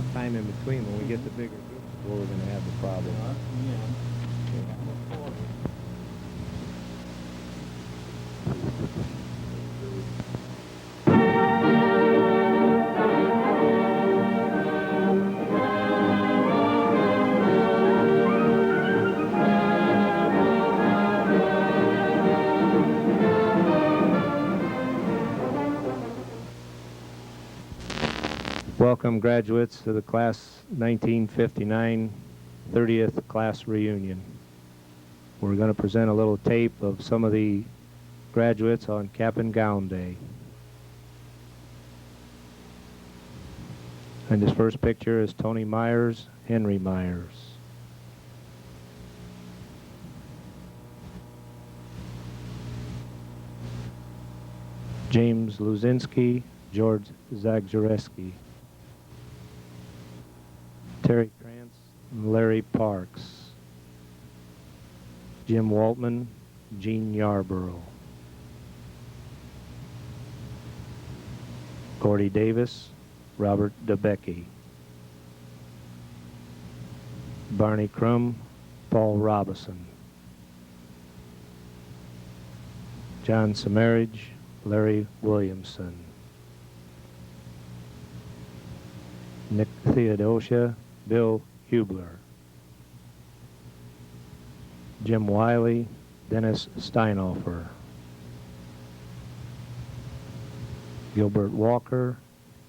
enough time in between. When we get the bigger groups, is where we're going to have the problem. Welcome, graduates, to the Class 1959 30th Class Reunion. We're going to present a little tape of some of the graduates on Cap and Gown Day. And this first picture is Tony Myers, Henry Myers. James Luzinski, George Zagziereski. Terry Krantz, Larry Parks. Jim Waltman, Gene Yarborough. Gordy Davis, Robert DeBecky. Barney Crum, Paul Robison. John Samarich, Larry Williamson. Nick Theodosia, Bill Hubler. Jim Wiley, Dennis Steinhofer. Gilbert Walker,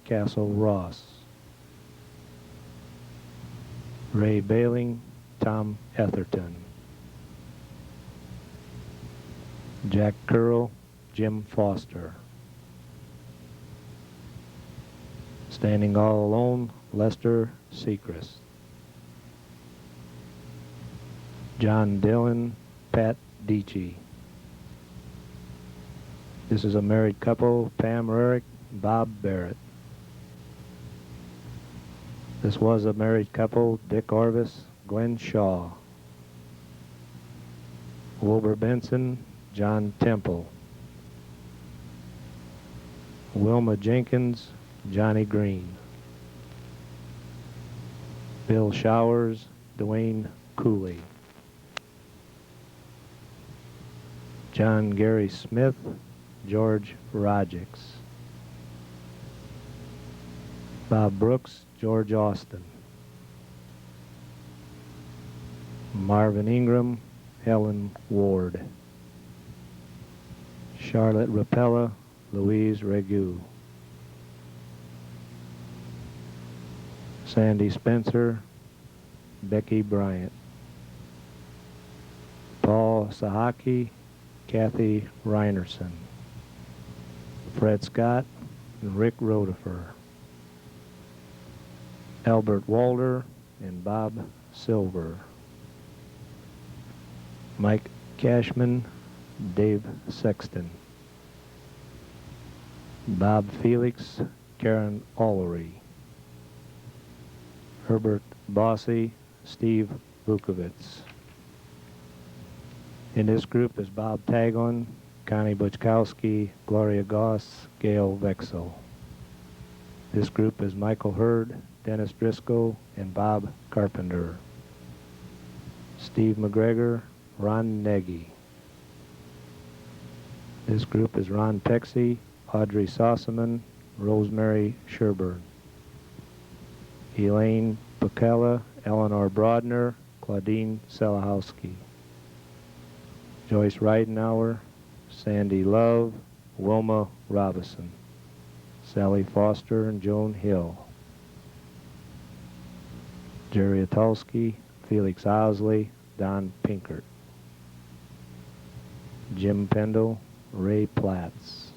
Castle Ross. Ray Bailing, Tom Etherton. Jack Curl, Jim Foster. Standing all alone, Lester Sechrist. John Dillon, Pat Dietschy. This is a married couple, Pam Rarick, Bob Barrett. This was a married couple, Dick Orvis, Glenn Shaw. Wilbur Benson, John Temple. Wilma Jenkins, Johnny Green. Bill Showers, Dwayne Cooley. John Gary Smith, George Rogix. Bob Brooks, George Austin. Marvin Ingram, Helen Ward. Charlotte Rapella, Louise Regu. Sandy Spencer, Becky Bryant. Paul Sahaki, Kathy Reinerson. Fred Scott and Rick Rodefer. Albert Walder and Bob Silver. Mike Cashman, Dave Sexton. Bob Felix, Karen Allery. Herbert Bossy, Steve Vukovitz. In this group is Bob Tagon, Connie Buchkowski, Gloria Goss, Gail Vexel. This group is Michael Hurd, Dennis Driscoll, and Bob Carpenter. Steve McGregor, Ron Nagy. This group is Ron Pexey, Audrey Sossaman, Rosemary Sherburne. Elaine Pacella, Eleanor Brodner, Claudine Selahowski. Joyce Reidenauer, Sandy Love, Wilma Robison. Sally Foster and Joan Hill. Jerry Atulski, Felix Owsley, Don Pinkert. Jim Pendle, Ray Platts.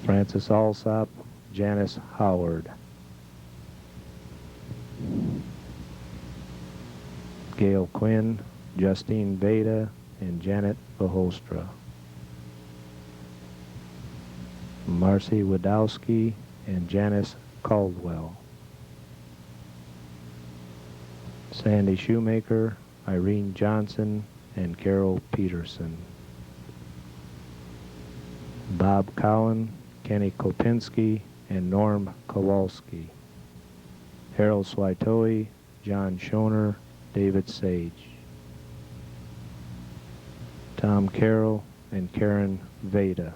Francis Alsop, Janice Howard. Gail Quinn, Justine Veda, and Janet Vahostra. Marcy Wadowski and Janice Caldwell. Sandy Shoemaker, Irene Johnson, and Carol Peterson. Bob Cowan, Kenny Kopinski, and Norm Kowalski. Harold Switoe, John Schoner, David Sage. Tom Carroll and Karen Veda.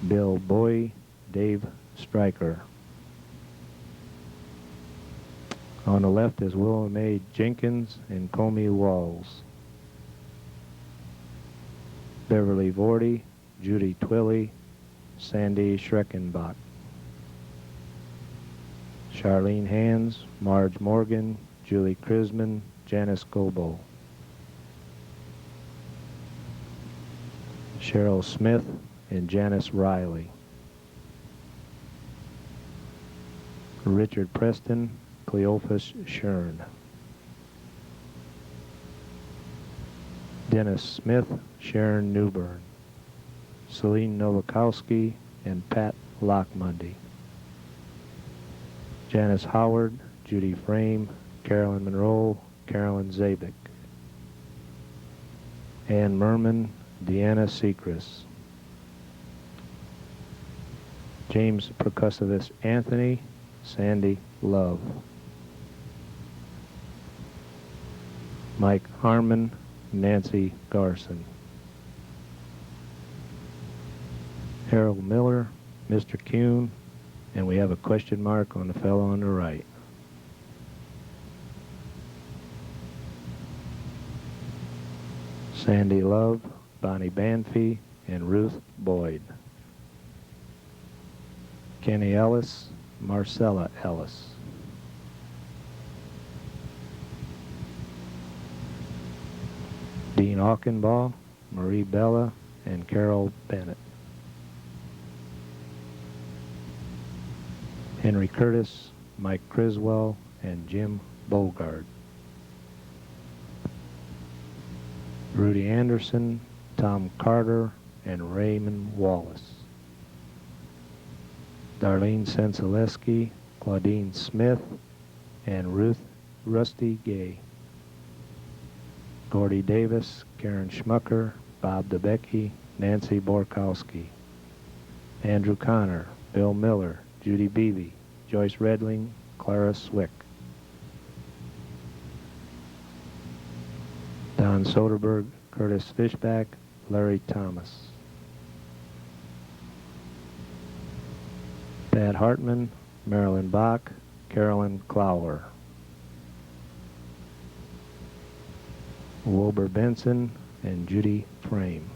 Bill Bowie, Dave Stryker. On the left is William A. Jenkins and Comey Walls. Beverly Vorty, Judy Twilley, Sandy Schreckenbach. Charlene Hands, Marge Morgan, Julie Krisman, Janice Gobo. Cheryl Smith and Janice Riley. Richard Preston, Cleophas Shern. Dennis Smith, Sharon Newbern. Celine Novakowski and Pat Lockmundy. Janice Howard, Judy Frame, Carolyn Monroe, Carolyn Zabik. Ann Merman, Deanna Sechrist. James Percussivist Anthony, Sandy Love. Mike Harmon, Nancy Garson. Harold Miller, Mr. Kuhn, and we have a question mark on the fellow on the right. Sandy Love, Bonnie Banfi, and Ruth Boyd. Kenny Ellis, Marcella Ellis. Dean Auchenbaugh, Marie Bella, and Carol Bennett. Henry Curtis, Mike Criswell, and Jim Bogard. Rudy Anderson, Tom Carter, and Raymond Wallace. Darlene Sensileski, Claudine Smith, and Rusty Gay. Gordy Davis, Karen Schmucker, Bob DeBecke, Nancy Borkowski. Andrew Connor, Bill Miller, Judy Beebe, Joyce Redling, Clara Swick. Don Soderberg, Curtis Fishback, Larry Thomas. Pat Hartman, Marilyn Bach, Carolyn Clower. Wilbur Benson and Judy Frame.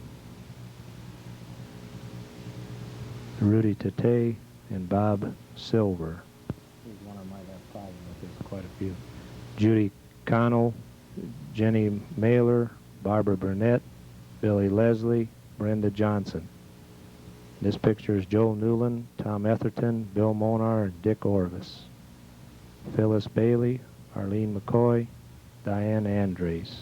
Rudy Tate and Bob Silver. Here's one I might have problem with. There's quite a few. Judy Connell, Jenny Mailer, Barbara Burnett, Billy Leslie, Brenda Johnson. This picture is Joel Newland, Tom Etherton, Bill Monar, and Dick Orvis. Phyllis Bailey, Arlene McCoy, Diane Andres.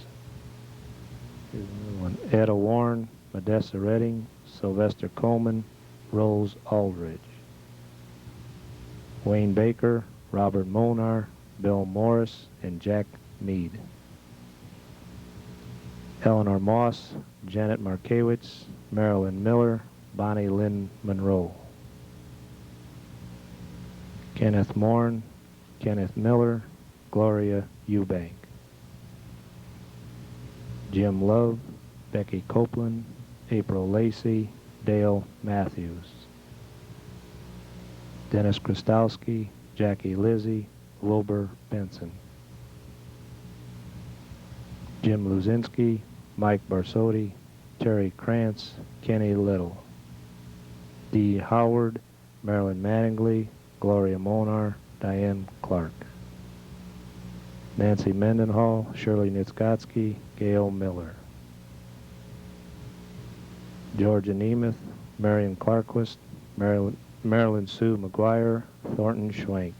Here's another one. Etta Warren, Modesta Redding, Sylvester Coleman, Rose Aldridge. Wayne Baker, Robert Monar, Bill Morris, and Jack Mead. Eleanor Moss, Janet Markiewicz, Marilyn Miller, Bonnie Lynn Monroe. Kenneth Morn, Kenneth Miller, Gloria Eubank. Jim Love, Becky Copeland, April Lacey, Dale Matthews. Dennis Krastowski, Jackie Lizzie, Wilbur Benson. Jim Luzinski, Mike Barsotti, Terry Krantz, Kenny Little. Dee Howard, Marilyn Mattingly, Gloria Monar, Diane Clark. Nancy Mendenhall, Shirley Nitzgotsky, Gail Miller. Georgia Nemeth, Marion Clarquist, Marilyn Sue McGuire, Thornton Schwenk.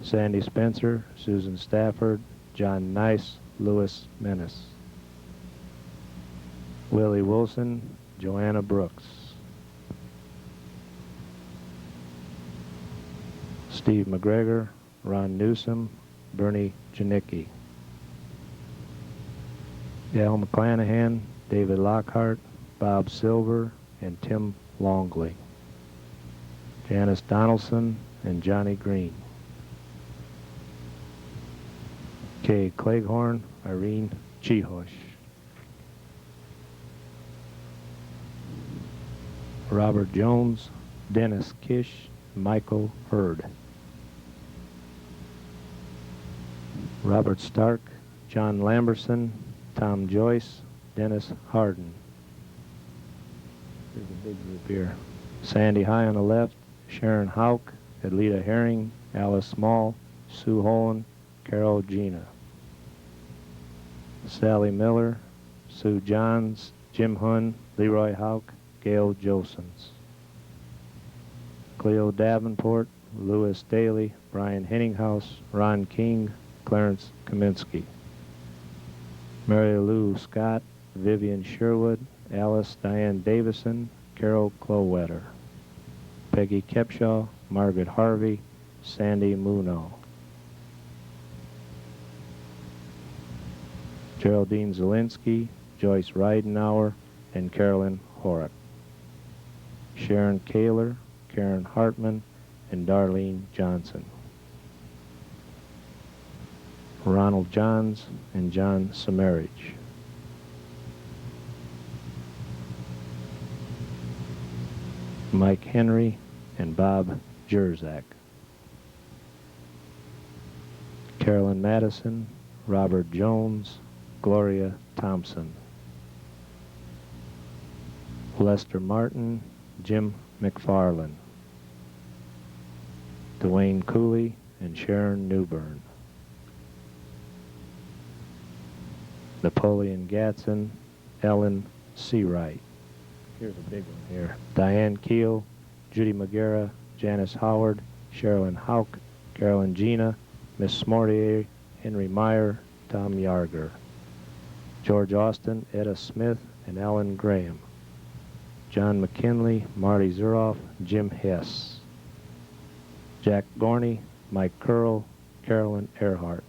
Sandy Spencer, Susan Stafford, John Nice, Louis Menace. Willie Wilson, Joanna Brooks. Steve McGregor, Ron Newsom, Bernie Janicki. Gail McClanahan, David Lockhart, Bob Silver, and Tim Longley. Janice Donaldson and Johnny Green. Kay Cleghorn, Irene Chihosh. Robert Jones, Dennis Kish, Michael Hurd. Robert Stark, John Lamberson, Tom Joyce, Dennis Harden. There's a big group here. Sandy High on the left, Sharon Hauk, Edlita Herring, Alice Small, Sue Holland, Carol Gina. Sally Miller, Sue Johns, Jim Hunn, Leroy Hauk, Gail Josens. Cleo Davenport, Louis Daly, Brian Henninghaus, Ron King, Clarence Kaminsky. Mary Lou Scott, Vivian Sherwood, Alice Diane Davison, Carol Clowetter. Peggy Kepshaw, Margaret Harvey, Sandy Muno. Geraldine Zielinski, Joyce Ridenauer, and Carolyn Horick. Sharon Kaler, Karen Hartman, and Darlene Johnson. Ronald Johns and John Samarich. Mike Henry and Bob Jerzak. Carolyn Madison, Robert Jones, Gloria Thompson. Lester Martin, Jim McFarland. Dwayne Cooley and Sharon Newbern. Napoleon Gatson, Ellen Seawright. Here's a big one here. Diane Keel, Judy McGarrah, Janice Howard, Sherilyn Hauk, Carolyn Gina, Miss Smortier, Henry Meyer, Tom Yarger. George Austin, Etta Smith, and Alan Graham. John McKinley, Marty Zuroff, Jim Hess. Jack Gorney, Mike Curl, Carolyn Earhart.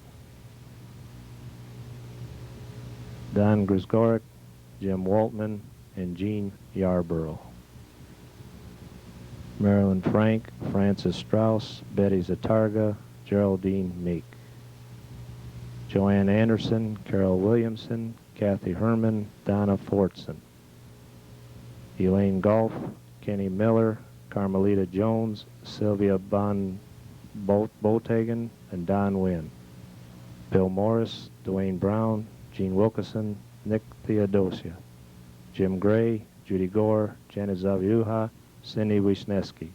Don Grisgoric, Jim Waltman, and Jean Yarborough. Marilyn Frank, Francis Strauss, Betty Zatarga, Geraldine Meek. Joanne Anderson, Carol Williamson, Kathy Herman, Donna Fortson. Elaine Golf, Kenny Miller, Carmelita Jones, Sylvia Botagan, and Don Wynn. Bill Morris, Dwayne Brown, Gene Wilkerson, Nick Theodosia. Jim Gray, Judy Gore, Janet Zaviuha, Cindy Wisniewski.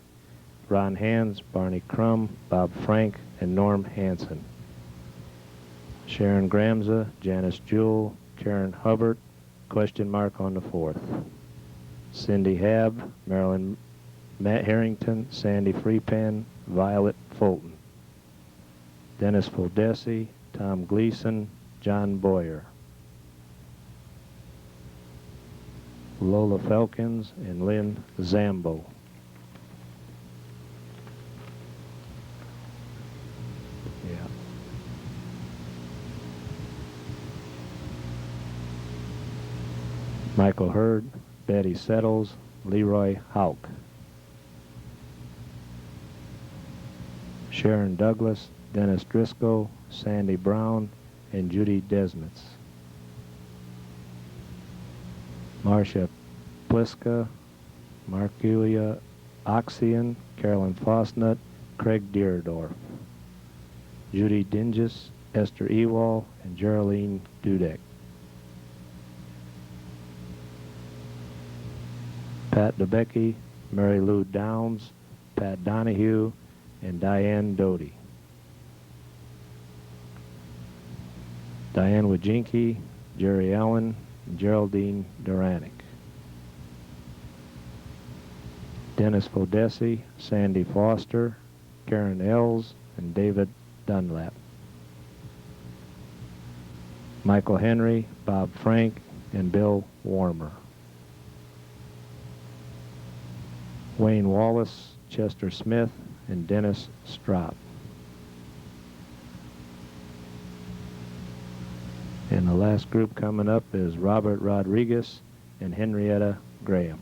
Ron Hands, Barney Crum, Bob Frank, and Norm Hansen. Sharon Gramza, Janice Jewell, Karen Hubbard, question mark on the fourth. Cindy Hab, Marilyn Matt Harrington, Sandy Freepan, Violet Fulton. Dennis Foldesi, Tom Gleason, John Boyer. Lola Felkins and Lynn Zambo. Yeah. Michael Hurd, Betty Settles, Leroy Hauk. Sharon Douglas, Dennis Driscoll, Sandy Brown, and Judy Desmitz. Marcia Pliska, Marculia Oxian, Carolyn Fosnut, Craig Deerdorf. Judy Dinges, Esther Ewall, and Geraldine Dudek. Pat DeBecky, Mary Lou Downs, Pat Donahue, and Diane Doty. Diane Wajinki, Jerry Allen, and Geraldine Duranick. Dennis Fodesi, Sandy Foster, Karen Ells, and David Dunlap. Michael Henry, Bob Frank, and Bill Warmer. Wayne Wallace, Chester Smith, and Dennis Strop. And the last group coming up is Robert Rodriguez and Henrietta Graham.